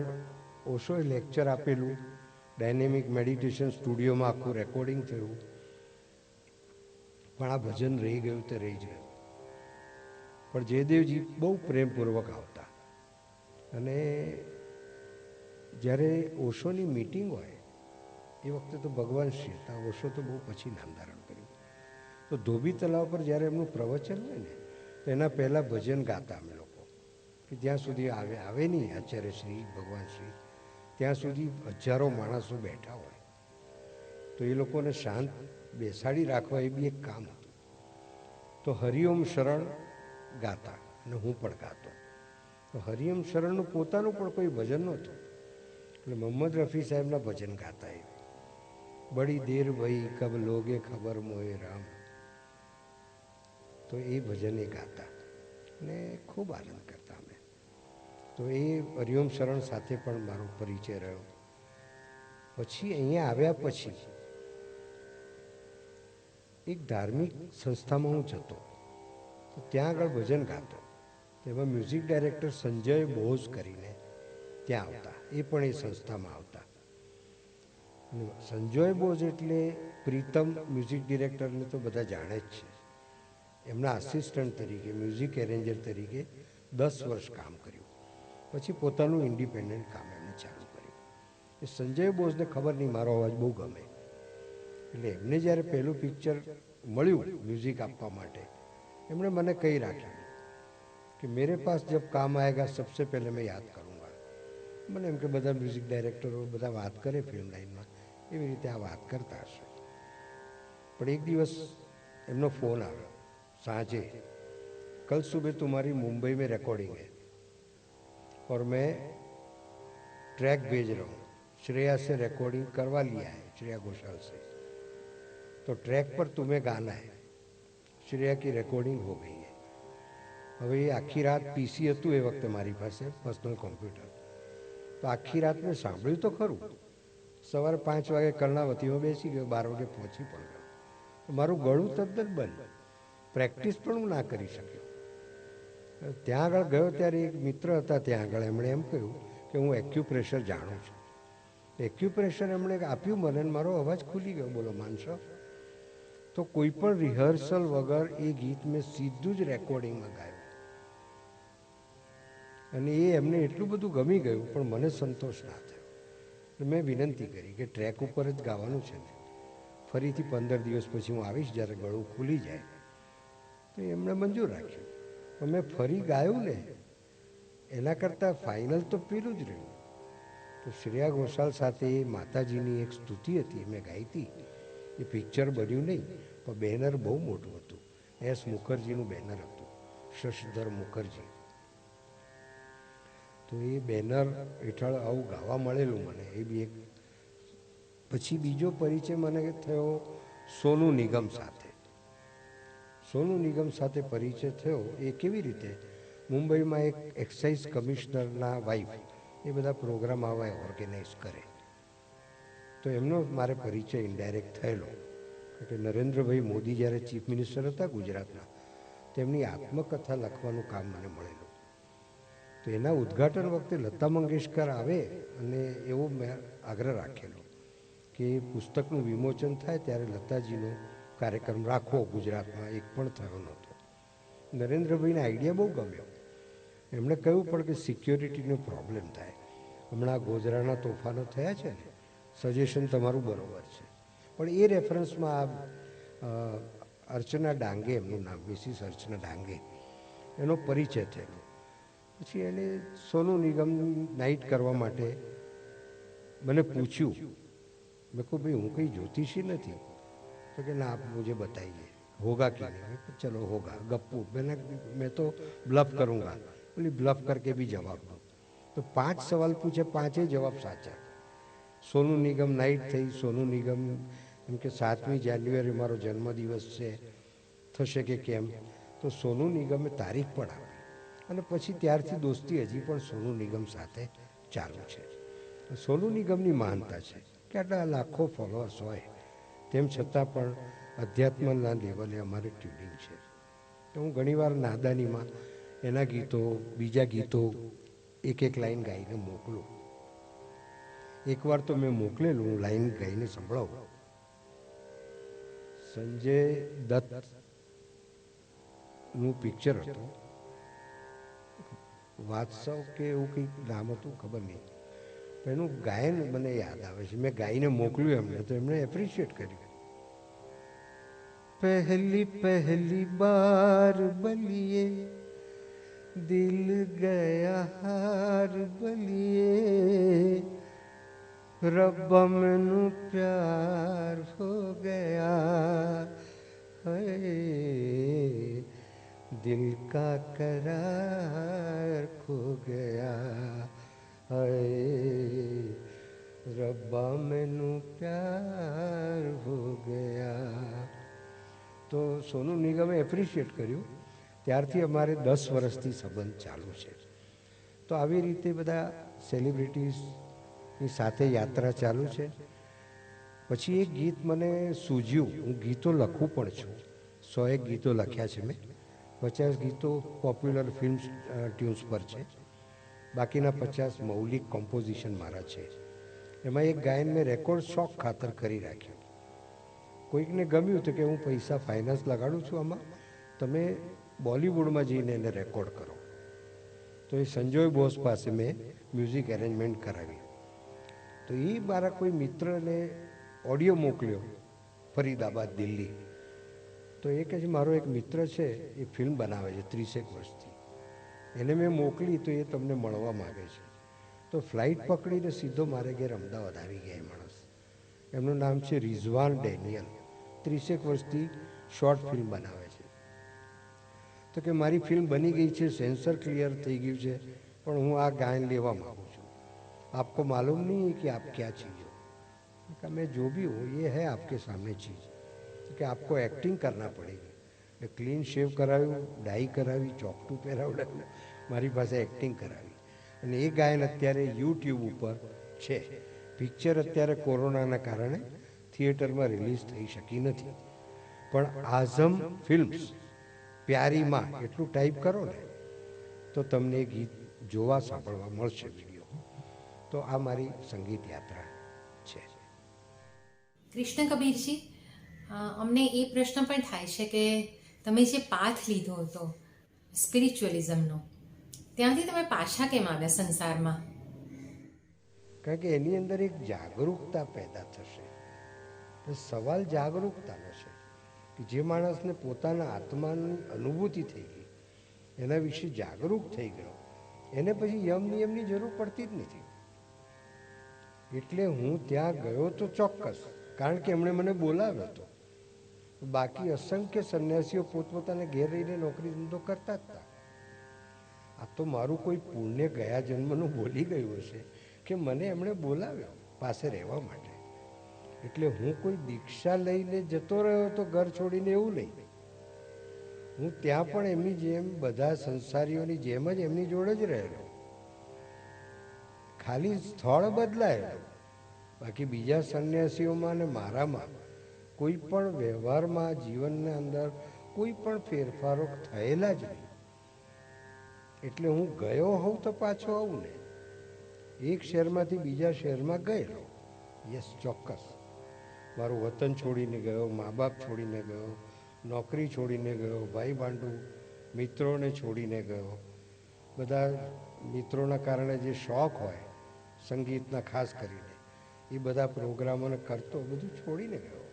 ઓશોએ લેક્ચર આપેલું, ડાયનેમિક મેડિટેશન સ્ટુડિયોમાં આખું રેકોર્ડિંગ થયું, પણ આ ભજન રહી ગયું તે રહી જ ગયું. પણ જયદેવજી બહુ પ્રેમપૂર્વક આવતા અને જ્યારે ઓશોની મિટિંગ હોય એ વખતે તો ભગવાન શ્રી હતા, ઓશો તો બહુ પછી નામ ધારણ કર્યું. તો ધોબી તલાવ પર જ્યારે એમનું પ્રવચન હોય ને, તો એના પહેલાં ભજન ગાતા અમે લોકો, કે જ્યાં સુધી આવે નહીં આચાર્ય શ્રી ભગવાન શ્રી, ત્યાં સુધી હજારો માણસો બેઠા હોય, તો એ લોકોને શાંત બેસાડી રાખવા એ બી એક કામ હતું. તો હરિઓમ શરણ ગાતા અને હું પણ ગાતો. તો હરિઓમ શરણનું પોતાનું પણ કોઈ ભજન નહોતું, એટલે મોહમ્મદ રફી સાહેબના ભજન ગાતા. એ બડી દેર ભઈ કબ લોગે ખબર મોએ રામ, તો એ ભજન એ ગાતા અને ખૂબ આનંદ કરતા અમે. તો એ હરિઓમ શરણ સાથે પણ મારો પરિચય રહ્યો. પછી અહીંયા આવ્યા પછી એક ધાર્મિક સંસ્થામાં હું જતો, તો ત્યાં આગળ ભજન ગાતો. તેમાં મ્યુઝિક ડાયરેક્ટર સંજય બોઝ કરીને ત્યાં આવતા, એ પણ એ સંસ્થામાં આવતા. અને સંજય બોઝ એટલે પ્રીતમ મ્યુઝિક ડિરેક્ટરને તો બધા જાણે જ છે. એમના આસિસ્ટન્ટ તરીકે, મ્યુઝિક એરેન્જર તરીકે 10 વર્ષ કામ કર્યું. પછી પોતાનું ઇન્ડિપેન્ડન્ટ કામ એમને ચાલુ કર્યું. એ સંજય બોઝને ખબર નહીં મારો અવાજ બહુ ગમે, એટલે એમને જ્યારે પહેલું પિક્ચર મળ્યું મ્યુઝિક આપવા માટે, એમણે મને કહી રાખ્યું કે कि मेरे पास जब काम आएगा सबसे पहले मैं याद करूँगा. મને એમ કે બધા મ્યુઝિક ડાયરેક્ટરો બધા વાત કરે ફિલ્મ લાઇનમાં એવી રીતે આ વાત કરતા હશે. પણ એક દિવસ એમનો फ़ोन આવ્યો सांझे, कल सुबह तुम्हारी मुंबई में रिकॉर्डिंग है और मैं ट्रैक भेज रहा हूँ. श्रेया से रिकॉर्डिंग करवा लिया है, श्रेया घोषाल से. तो ट्रैक पर तुम्हें गाना है. श्रेया की रिकॉर्डिंग हो गई है. હવે એ આખી રાત પીસી હતું એ વખતે મારી પાસે પર્સનલ કોમ્પ્યુટર. તો આખી રાત મેં સાંભળ્યું તો ખરું. સવારે 5 વાગે કર્ણાવતીમાં બેસી ગયો, 12 વાગે પહોંચી પણ ગયો. મારું ગળું તદ્દન બંધ, પ્રેક્ટિસ પણ હું ના કરી શક્યો. ત્યાં આગળ ગયો ત્યારે એક મિત્ર હતા ત્યાં આગળ, એમણે એમ કહ્યું કે હું એક્યુપ્રેશર જાણું છું. એક્યુપ્રેશર એમણે આપ્યું મને, મારો અવાજ ખુલી ગયો. બોલો માનશો? તો કોઈ પણ રિહર્સલ વગર એ ગીત મેં સીધું જ રેકોર્ડિંગમાં ગાયું અને એ એમને એટલું બધું ગમી ગયું, પણ મને સંતોષ ના થયો. મેં વિનંતી કરી કે ટ્રેક ઉપર જ ગાવાનું છે ને, ફરીથી 15 દિવસ પછી હું આવીશ જ્યારે ગળું ખુલી જાય. તો એમણે મંજૂર રાખ્યું. પણ મેં ફરી ગાયું ને, એના કરતાં ફાઇનલ તો પેલું જ રહ્યું. તો શ્રેયા ઘોષાલ સાથે માતાજીની એક સ્તુતિ હતી, મેં ગાઈ હતી. એ પિક્ચર બન્યું નહીં, પણ બેનર બહુ મોટું હતું. એસ મુખર્જીનું બેનર હતું, શશધર મુખર્જી. તો એ બેનર હેઠળ આવું ગાવા મળેલું મને, એ બી એક. પછી બીજો પરિચય મને થયો સોનુ નિગમ સાથે. સોનુ નિગમ સાથે પરિચય થયો એ કેવી રીતે, મુંબઈમાં એક એક્સાઇઝ કમિશનરના વાઇફ એ બધા પ્રોગ્રામ આવા ઓર્ગેનાઇઝ કરે. તો એમનો મારે પરિચય ઇનડાયરેક્ટ થયેલો. કારણ કે નરેન્દ્રભાઈ મોદી જ્યારે ચીફ મિનિસ્ટર હતા ગુજરાતના, તેમની આત્મકથા લખવાનું કામ મને મળેલું. તો એના ઉદ્ઘાટન વખતે લતા મંગેશકર આવે અને એવો મેં આગ્રહ રાખેલો કે પુસ્તકનું વિમોચન થાય ત્યારે લતાજીનો કાર્યક્રમ રાખવો ગુજરાતમાં. એક પણ થયો નહોતો. નરેન્દ્રભાઈને આઈડિયા બહુ ગમ્યો. એમણે કહ્યું પણ કે સિક્યોરિટીનો પ્રોબ્લેમ થાય. હમણાં ગોધરાના તોફાનો થયા છે ને, સજેશન તમારું બરાબર છે. પણ એ રેફરન્સમાં અર્ચના ડાંગે, એમનું નામ મિસિસ અર્ચના ડાંગે, એનો પરિચય થયેલો. પછી એને સોનુ નિગમ નાઇટ કરવા માટે મને પૂછ્યું. મેં કહું ભાઈ હું કંઈ જ્યોતિષી નથી. તો કે ના, આપ મુझे बताइए होगा कि नहीं. मैं कहा चलो होगा, गप्पू. मैं तो ब्लफ करूँगा. बोली ब्लफ करके भी जवाब दो. तो 5 સવાલ પૂછે, 5 જવાબ સાચા. સોનુ નિગમ નાઇટ થઈ. સોનુ નિગમ એમ કે 7મી જાન્યુઆરી મારો જન્મદિવસ છે, થશે કે કેમ. તો સોનુ નિગમે તારીખ પણ આપી અને પછી ત્યારથી દોસ્તી હજી પણ સોનુ નિગમ સાથે ચાલુ છે. સોનુ નિગમની મહાનતા છે કે આટલા લાખો ફોલોઅર્સ હોય તેમ છતાં પણ અધ્યાત્મના લેવલે અમારે ટ્યુનિંગ છે. તો હું ઘણીવાર નાદાનીમાં એના ગીતો, બીજા ગીતો એક લાઈન ગાઈને મોકલું. એકવાર તો મેં મોકલેલું, હું લાઈન ગાઈને સંભળાવું. સંજય દત્તનું પિક્ચર હતું, વાત્સવ કે એવું કંઈક નામ હતું, ખબર નહીં. પણ એનું ગાયન મને યાદ આવે છે. મેં ગાઈને મોકલ્યું એમને, તો એમણે એપ્રિશિએટ કર્યું. પહેલી પહેલી બાર બલિએ દિલ ગયા હાર બલિએ रब्बा मैनू प्यार हो गया है दिल का करार खो गया है रब्बा मैनू प्यार हो गया. તો સોનુ નિગમે એપ્રિશિએટ કર્યું. ત્યારથી અમારે 10 વર્ષથી સંબંધ ચાલુ છે. તો આવી રીતે બધા સેલિબ્રિટીઝની સાથે યાત્રા ચાલુ છે. પછી એક ગીત મને સૂઝ્યું. હું ગીતો લખું પણ છું. 101 ગીતો લખ્યા છે મેં. 50 ગીતો પોપ્યુલર ફિલ્મ ટ્યુન્સ પર છે. બાકીના 50 મૌલિક કોમ્પોઝિશન મારા છે. એમાં એક ગાયન મેં રેકોર્ડ શોખ ખાતર કરી રાખ્યું. કોઈકને ગમ્યું તો કે હું પૈસા ફાઇનાન્સ લગાડું છું આમાં, તમે બોલિવૂડમાં જઈને એને રેકોર્ડ કરો. તો એ સંજય બોસ પાસે મેં મ્યુઝિક એરેન્જમેન્ટ કરાવી. તો એ મારા કોઈ મિત્રને ઓડિયો મોકલ્યો ફરીદાબાદ, દિલ્હી. તો એ કહે છે મારો એક મિત્ર છે, એ ફિલ્મ બનાવે છે 30 વર્ષથી, એને મેં મોકલી તો એ તમને મળવા માગે છે. તો ફ્લાઇટ પકડીને સીધો મારે ઘેર અમદાવાદ આવી ગયા એ માણસ. એમનું નામ છે રિઝવાન ડેનિયલ. 30 વર્ષથી શોર્ટ ફિલ્મ બનાવે છે. તો કે મારી ફિલ્મ બની ગઈ છે, સેન્સર ક્લિયર થઈ ગયું છે, પણ હું આ ગાયન લેવા માગું છું. आपको मालूम नहीं है कि आप क्या चीज़ हो? कहा मैं जो भी हूँ ये है आपके सामने चीज़, कि आपको एक्टिंग करना पड़ेगी. એટલે ક્લીન શેવ કરાવ્યું, ડાઈ કરાવી, ચોકટું પહેરાવડાવ્યું, મારી પાસે એક્ટિંગ કરાવી. અને એ ગાયન અત્યારે યુટ્યુબ ઉપર છે. પિક્ચર અત્યારે કોરોનાના કારણે થિયેટરમાં રિલીઝ થઈ શકી નથી, પણ આઝમ ફિલ્મ્સ પ્યારી માં એટલું ટાઈપ કરો ને તો તમને એ ગીત જોવા સાંભળવા મળશે વિડીયો. તો આ મારી સંગીત યાત્રા છે. કૃષ્ણ કબીરજી, અમને એ પ્રશ્ન પણ થાય છે કે તમે જે પાથ લીધો હતો સ્પિરિચ્યુઅલિઝમનો, ત્યાંથી તમે પાછા કેમ આવ્યા સંસારમાં? કારણ કે એની અંદર એક જાગરૂકતા પેદા થશે. તો સવાલ જાગરૂકતાનો છે કે જે માણસને પોતાના આત્માની અનુભૂતિ થઈ ગઈ, એના વિશે જાગરૂક થઈ ગયો, એને પછી યમ નિયમની જરૂર પડતી જ નથી. એટલે હું ત્યાં ગયો તો ચોક્કસ, કારણ કે એમણે મને બોલાવ્યો હતો. બાકી અસંખ્ય સંન્યાસીઓ પોતપોતાને ઘેર રહીને નોકરી ધંધો કરતા જ હતા. આ તો મારું કોઈ પુણ્ય ગયા જન્મનું બોલી ગયું હશે કે મને એમણે બોલાવ્યો પાસે રહેવા માટે. એટલે હું કોઈ દીક્ષા લઈને જતો રહ્યો તો ઘર છોડીને, એવું નહીં. હું ત્યાં પણ એમની જેમ બધા સંસારીઓની જેમ જ એમની જોડે જ રહેલો. ખાલી સ્થળ બદલાયેલું, બાકી બીજા સંન્યાસીઓમાં ને મારામાં કોઈ પણ વ્યવહારમાં, જીવનના અંદર કોઈ પણ ફેરફારો થયેલા જ નહીં. એટલે હું ગયો હોઉં તો પાછો આવું ને. એક શહેરમાંથી બીજા શહેરમાં ગયેલો, યસ ચોક્કસ. મારું વતન છોડીને ગયો, મા બાપ છોડીને ગયો, નોકરી છોડીને ગયો, ભાઈ ભાંડુ મિત્રોને છોડીને ગયો. બધા મિત્રોના કારણે જે શોખ હોય સંગીતના ખાસ કરીને, એ બધા પ્રોગ્રામોને કરતો બધું છોડીને ગયો.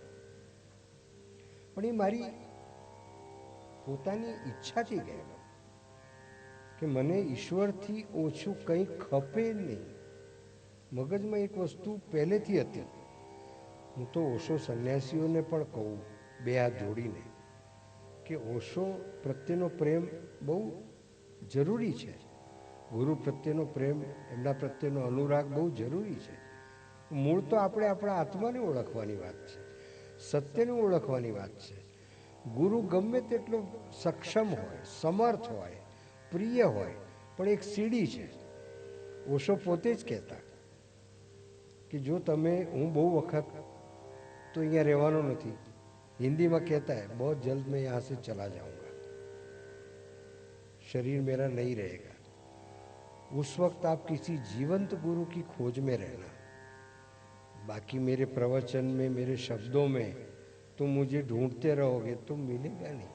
પણ એ મારી પોતાની ઈચ્છાથી ગયેલો કે મને ઈશ્વરથી ઓછું કંઈ ખપે નહીં. મગજમાં એક વસ્તુ પહેલેથી હતી. હું તો ઓશો સંન્યાસીઓને પણ કહું, બે હાથ જોડીને, કે ઓશો પ્રત્યેનો પ્રેમ બહુ જરૂરી છે. ગુરુ પ્રત્યેનો પ્રેમ, એમના પ્રત્યેનો અનુરાગ બહુ જરૂરી છે. મૂળ તો આપણે આપણા આત્માને ઓળખવાની વાત છે, સત્યને ઓળખવાની વાત છે. ગુરુ ગમે તેટલો સક્ષમ હોય, સમર્થ હોય, પ્રિય હોય, પણ એક સીડી છે. ઓશો પોતે જ કહેતા કે જો તમે, હું બહુ વખત તો અહીંયા રહેવાનો નથી, हिंदी में कहता है बहुत जल्द मैं यहाँ से चला जाऊंगा, शरीर मेरा नहीं रहेगा. उस वक्त आप किसी जीवंत गुरु की खोज में रहना. बाकी मेरे प्रवचन में, मेरे शब्दों में तुम मुझे ढूंढते रहोगे तो मिलेगा नहीं.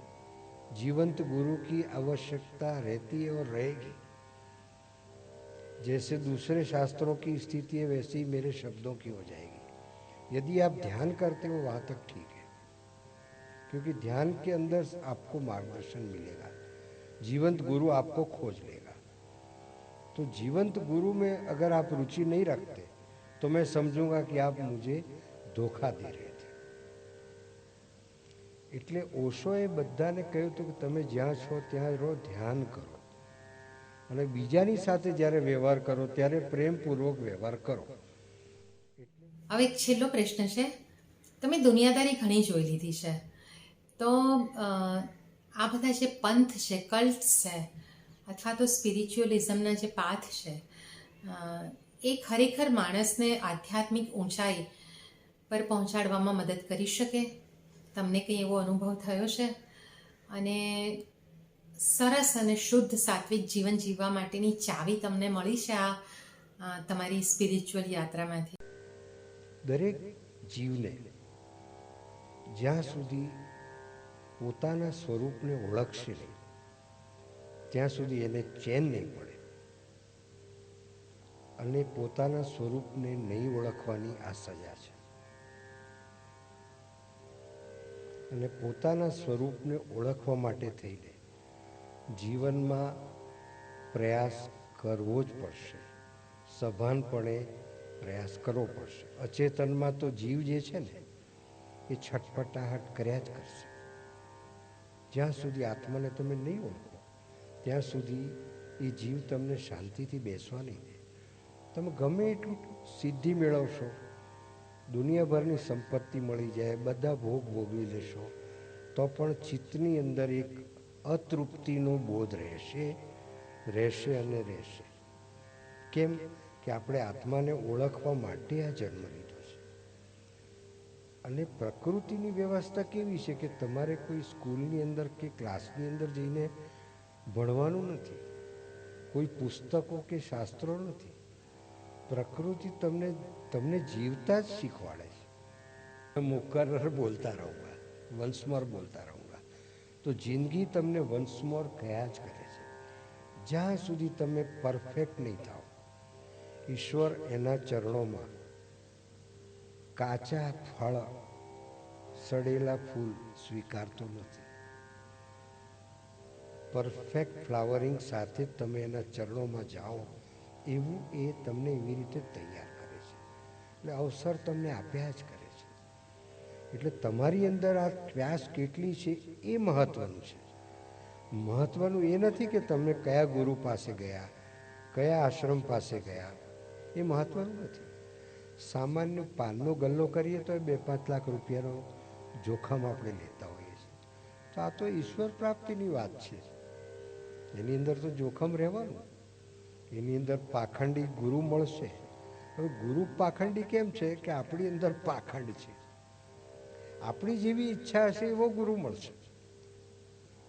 जीवंत गुरु की आवश्यकता रहती है और रहेगी. जैसे दूसरे शास्त्रों की स्थिति है वैसे ही मेरे शब्दों की हो जाएगी. यदि आप ध्यान करते हो वहाँ तक ठीक है, क्योंकि ध्यान के अंदर आपको मार्गदर्शन मिलेगा. जीवंत गुरु आपको खोज लेगा. तो जीवंत गुरु में अगर आप रुचि नहीं रखते तो मैं समझूंगा कि आप मुझे धोखा दे रहे थे. એટલે ઓશોએ બધાને કહ્યું હતું કે તમે જ્યાં છો ત્યાં રહો, ધ્યાન કરો, અને બીજાની સાથે જ્યારે વ્યવહાર કરો ત્યારે પ્રેમપૂર્વક વ્યવહાર કરો. હવે એક છેલ્લો પ્રશ્ન છે. તમે દુનિયાદારી ઘણી જોઈ લીધી છે, તો આ બધા જે પંથ છે, કલ્ટ્સ છે, અથવા તો સ્પિરિચ્યુઅલિઝમના જે પાથ છે, એ ખરેખર માણસને આધ્યાત્મિક ઊંચાઈ પર પહોંચાડવામાં મદદ કરી શકે? તમને કંઈ એવો અનુભવ થયો છે? અને સરસ અને શુદ્ધ સાત્વિક જીવન જીવવા માટેની ચાવી તમને મળી છે આ તમારી સ્પિરિચ્યુઅલ યાત્રામાંથી? દરેક જીવને જ્યાં સુધી પોતાના સ્વરૂપને ઓળખશે નહીં ત્યાં સુધી એને ચેન નહીં પડે. અને પોતાના સ્વરૂપને નહીં ઓળખવાની આ સજા છે. અને પોતાના સ્વરૂપને ઓળખવા માટે થઈને જીવનમાં પ્રયાસ કરવો જ પડશે, સભાનપણે પ્રયાસ કરવો પડશે. અચેતનમાં તો જીવ જે છે ને એ છટપટાહટ કર્યા જ કરશે. જ્યાં સુધી આત્માને તમે નહીં ઓળખો ત્યાં સુધી એ જીવ તમને શાંતિથી બેસવા નહીં દે. તમે ગમે એટલું સિદ્ધિ મેળવશો, દુનિયાભરની સંપત્તિ મળી જાય, બધા ભોગ ભોગવી લેશો, તો પણ ચિત્તની અંદર એક અતૃપ્તિનો બોધ રહેશે અને રહેશે. કેમ કે આપણે આત્માને ઓળખવા માટે આ જન્મ લીધો છે. અને પ્રકૃતિની વ્યવસ્થા કેવી છે કે તમારે કોઈ સ્કૂલની અંદર કે ક્લાસની અંદર જઈને ભણવાનું નથી, કોઈ પુસ્તકો કે શાસ્ત્રો નથી. પ્રકૃતિ તમને જીવતા જ શીખવાડે છે. મુકર્રર બોલતા રહુંગા, વન્સ મોર બોલતા રહુંગા. તો જિંદગી તમને વન્સ મોર કહ્યા જ કરે છે. જ્યાં સુધી તમે પરફેક્ટ નહીં થાઓ, ઈશ્વર એના ચરણોમાં કાચા ફળ, સડેલા ફૂલ સ્વીકારતો નથી. પરફેક્ટ ફ્લાવરિંગ સાથે તમે એના ચરણોમાં જાઓ, એવું એ તમને એવી રીતે તૈયાર કરે છે. એટલે અવસર તમને આપ્યા જ કરે છે. એટલે તમારી અંદર આ ક્યાસ કેટલી છે એ મહત્વનું છે. મહત્વનું એ નથી કે તમે કયા ગુરુ પાસે ગયા, કયા આશ્રમ પાસે ગયા, એ મહત્વનું નથી. સામાન્ય પાનનો ગલ્લો કરીએ તો 2-5 લાખ રૂપિયાનો જોખમ આપણે લેતા હોઈએ છીએ. તો આ તો ઈશ્વર પ્રાપ્તિની વાત છે. એની અંદર તો જોખમ રહેવાનું. એની અંદર પાખંડી ગુરુ મળશે. હવે ગુરુ પાખંડી કેમ છે કે આપણી અંદર પાખંડ છે. આપણી જેવી ઈચ્છા હશે એવો ગુરુ મળશે.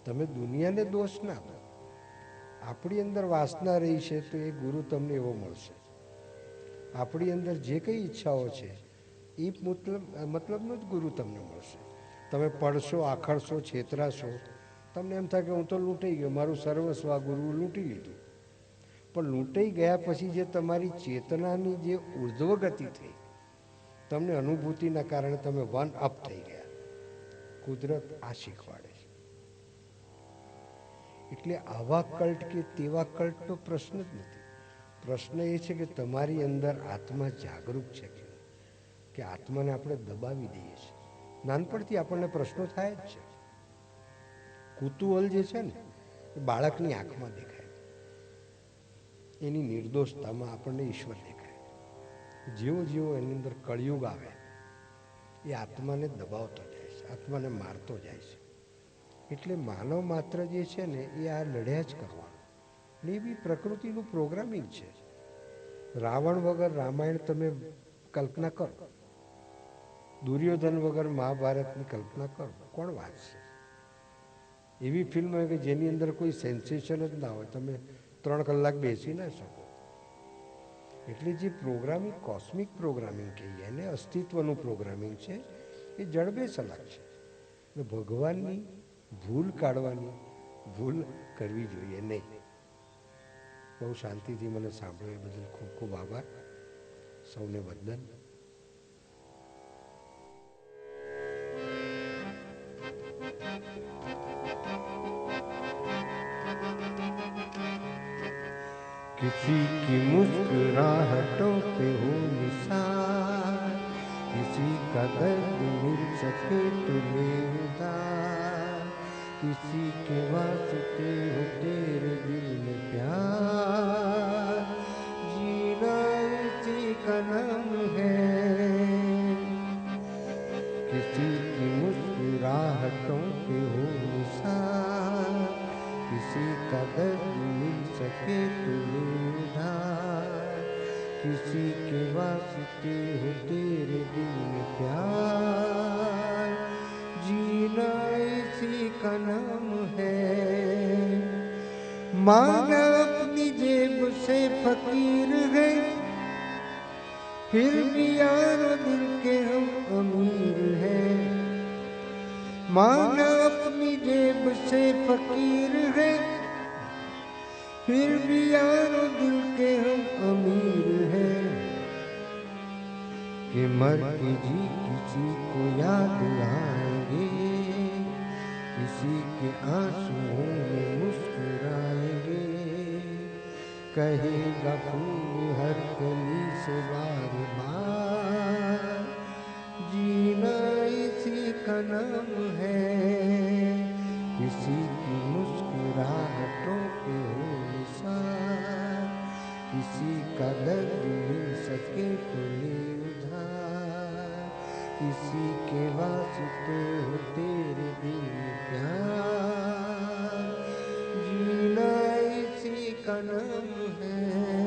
તમે દુનિયાને દોષ ના દો. આપણી અંદર વાસના રહી છે તો એ ગુરુ તમને એવો મળશે. આપણી અંદર જે કંઈ ઈચ્છાઓ છે એ મતલબનો જ ગુરુ તમને મળશે. તમે પડશો, આખડશો, છેતરાશો, તમને એમ થાય કે હું તો લૂંટાઈ ગયો, મારું સર્વસ્વ આ ગુરુ લૂંટી લીધું. પણ લૂંટાઈ ગયા પછી જે તમારી ચેતનાની જે ઉર્ધ્વ ગતિ થઈ, તમને અનુભૂતિના કારણે તમે વન અપ થઈ ગયા. કુદરત આ શીખવાડે છે. એટલે આવા કલ્ટ કે તેવા કલ્ટનો પ્રશ્ન જ નથી. પ્રશ્ન એ છે કે તમારી અંદર આત્મા જાગૃત છે કે આત્માને આપણે દબાવી દઈએ છીએ. નાનપણથી આપણને પ્રશ્નો થાય જ છે. કુતૂહલ જે છે ને એ બાળકની આંખમાં દેખાય, એની નિર્દોષતામાં આપણને ઈશ્વર દેખાય. જેવો જેવો એની અંદર કળિયુગ આવે એ આત્માને દબાવતો જાય છે, આત્માને મારતો જાય છે. એટલે માનવ માત્ર જે છે ને એ આ લડ્યા જ કરવાનું. ને એ બી પ્રકૃતિનું પ્રોગ્રામિંગ છે. રાવણ વગર રામાયણ તમે કલ્પના કરો, દુર્યોધન વગર મહાભારતની કલ્પના કરો, કોણ વાંચશે? એવી ફિલ્મ હોય કે જેની અંદર કોઈ સેન્સેશન જ ના હોય, તમે 3 કલાક બેસી ના શકો. એટલે જે પ્રોગ્રામિંગ, કોસ્મિક પ્રોગ્રામિંગ કહીએ એને, અસ્તિત્વનું પ્રોગ્રામિંગ છે, એ જડબે સલાક છે. એટલે ભગવાનની ભૂલ કાઢવાની, ભૂલ કરવી જોઈએ નહીં. બહુ શાંતિથી મને સાંભળ્યો એ બદલ ખૂબ ખૂબ આભાર. સૌને વંદન. किसी की मुस्कुराहटों पे हो निसार, किसी का दर्द मिल सके तो ले उधार, किसी के वास्ते हो तेरे दिल में प्यार, जीना इसी का नाम है. किसी की मुस्कुराहटों पे हो निसार, किसी का दर्द मिल सके तो ले उधार, किसी के वास्ते हो तेरे दिल में प्यार, जीना इसी का नाम है. मांगा अपनी जेब से फकीर है, फिर भी यारो दिल के हम अमीर हैं. मांगा अपनी जेब से फकीर है, फिर भी यारो दिल के हम अमीर हैं. कि मर के जी किसी को याद आएंगे, किसी के आंसुओं में मुस्कुराएंगे, कहेगा फूल हर कली से बार बार, जीना इसी का नाम है, किसी की मुस्कुराहटों पे हो निशान, किसी का दर्द मिल सके तो ले उधार, किसी के वास्ते हो तेरे दिल में प्यार, जीना इसी का नाम है।